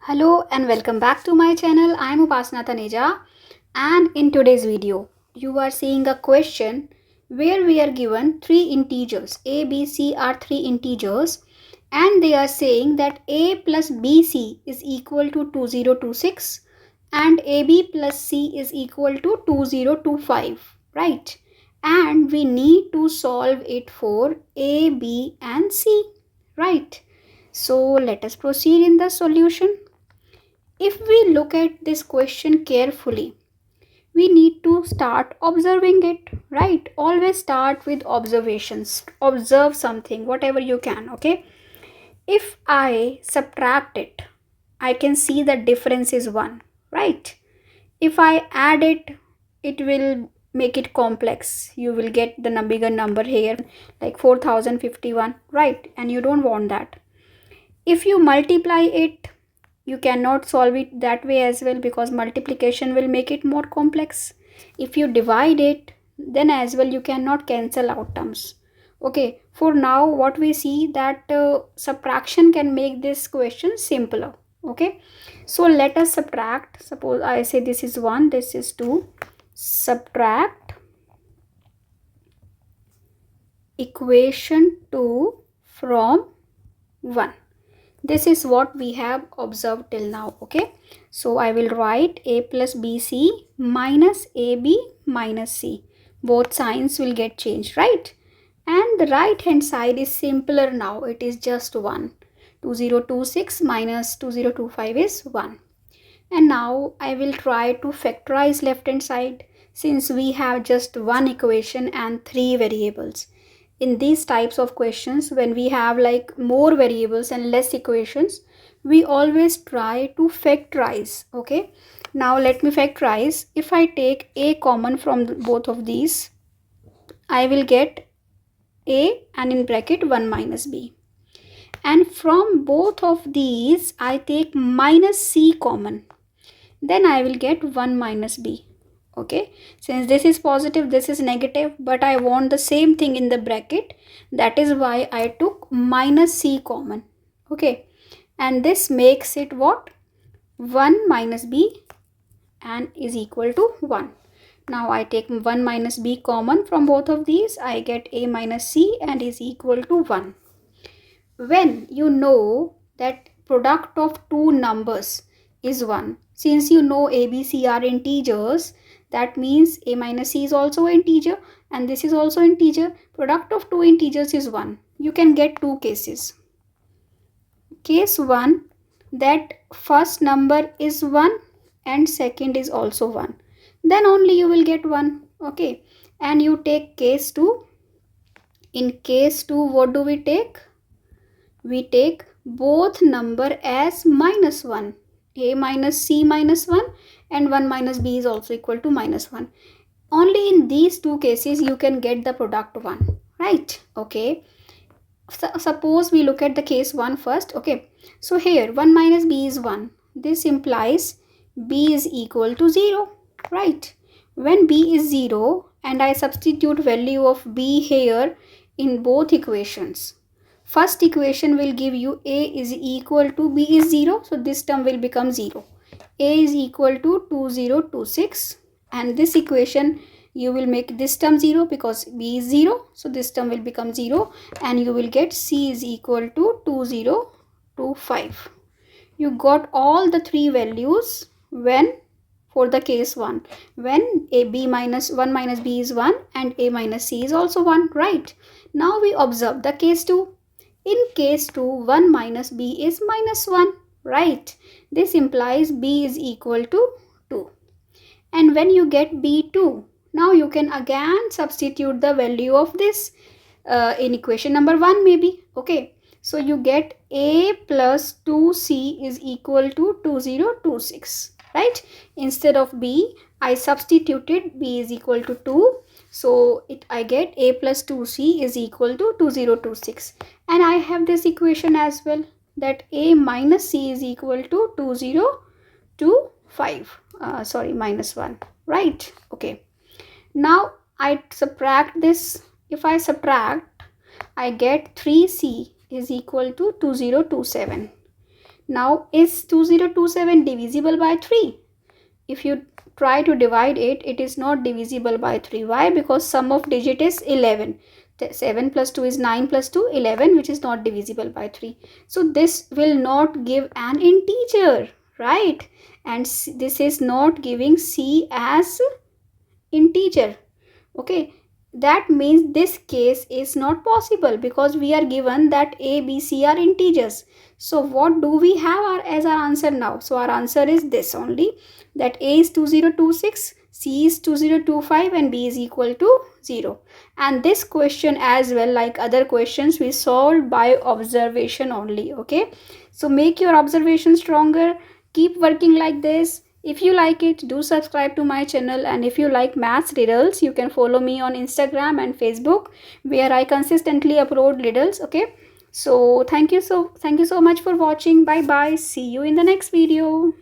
Hello and welcome back to my channel. I am Upasana and in today's video you are seeing a question where we are given three integers. A, B, C are three integers and they are saying that A plus BC is equal to 2026 and AB plus C is equal to 2025, right? And we need to solve it for A, B and C, right? So let us proceed in the solution. If we look at this question carefully, we need to start observing it, right? Always start with observations. Observe something, whatever you can, okay? If I subtract it, I can see the difference is 1, right? If I add it, it will make it complex. You will get the bigger number here, like 4051, right? And you don't want that. If you multiply it, you cannot solve it that way as well because multiplication will make it more complex. If you divide it, then as well you cannot cancel out terms. Okay, for now what we see that subtraction can make this question simpler. Okay, so let us subtract. Suppose I say this is 1, this is 2. Subtract equation 2 from 1. This is what we have observed till now. Okay, so I will write A plus BC minus AB minus C. Both signs will get changed, right? And the right hand side is simpler now. It is just 1. 2026 minus 2025 is 1. And now I will try to factorize left hand side since we have just one equation and three variables. In these types of questions, when we have like more variables and less equations, we always try to factorize. Okay, now let me factorize. If I take A common from both of these, I will get A and in bracket 1 minus B. And from both of these, I take minus C common. Then I will get 1 minus B. Okay, since this is positive, this is negative, but I want the same thing in the bracket. That is why I took minus C common. Okay, and this makes it what? 1 minus B and is equal to 1. Now I take 1 minus B common from both of these. I get A minus C and is equal to 1. When you know that product of two numbers is 1, since you know A, B, C are integers, that means A minus C is also an integer and this is also integer. Product of two integers is 1. You can get two cases. Case 1, that first number is 1 and second is also 1. Then only you will get 1. Okay, and you take case 2. In case 2, what do we take? We take both number as minus 1. A minus C minus 1 and 1 minus B is also equal to minus 1. Only in these two cases you can get the product 1, right? Okay, suppose we look at the case 1 first. Okay, so here 1 minus B is 1. This implies B is equal to 0, right? When B is 0 and I substitute value of B here in both equations, first equation will give you A is equal to B is 0. So this term will become 0. A is equal to 2026 and this equation you will make this term 0 because B is 0. So this term will become 0 and you will get C is equal to 2025. You got all the three values when for the case 1. When A B minus 1 minus B is 1 and A minus C is also 1, right? Now we observe the case 2. In case 2, 1 minus B is minus 1, right? This implies B is equal to 2. And when you get B2, now you can again substitute the value of this in equation number 1 maybe. Okay, so you get A plus 2C is equal to 2026, right? Instead of B, I substituted B is equal to 2. So I get A plus 2C is equal to 2026. And I have this equation as well, that A minus C is equal to 2025. Minus 1, right? Okay. Now I subtract this. If I subtract, I get 3C is equal to 2027. Now is 2027 divisible by 3? If you try to divide it, it is not divisible by 3. Why? Because sum of digit is 11. 7 plus 2 is 9 plus 2, 11, which is not divisible by 3. So this will not give an integer, right? And this is not giving C as integer. Okay, that means this case is not possible because we are given that A, B, C are integers. So what do we have as our answer now? So our answer is this only, that A is 2026, C is 2025 and B is equal to 0. And this question as well, like other questions, we solved by observation only. Okay, so make your observation stronger, keep working like this. If you like it, do subscribe to my channel, and if you like maths riddles, you can follow me on Instagram and Facebook, where I consistently upload riddles. Okay, so thank you so much for watching. Bye bye, see you in the next video.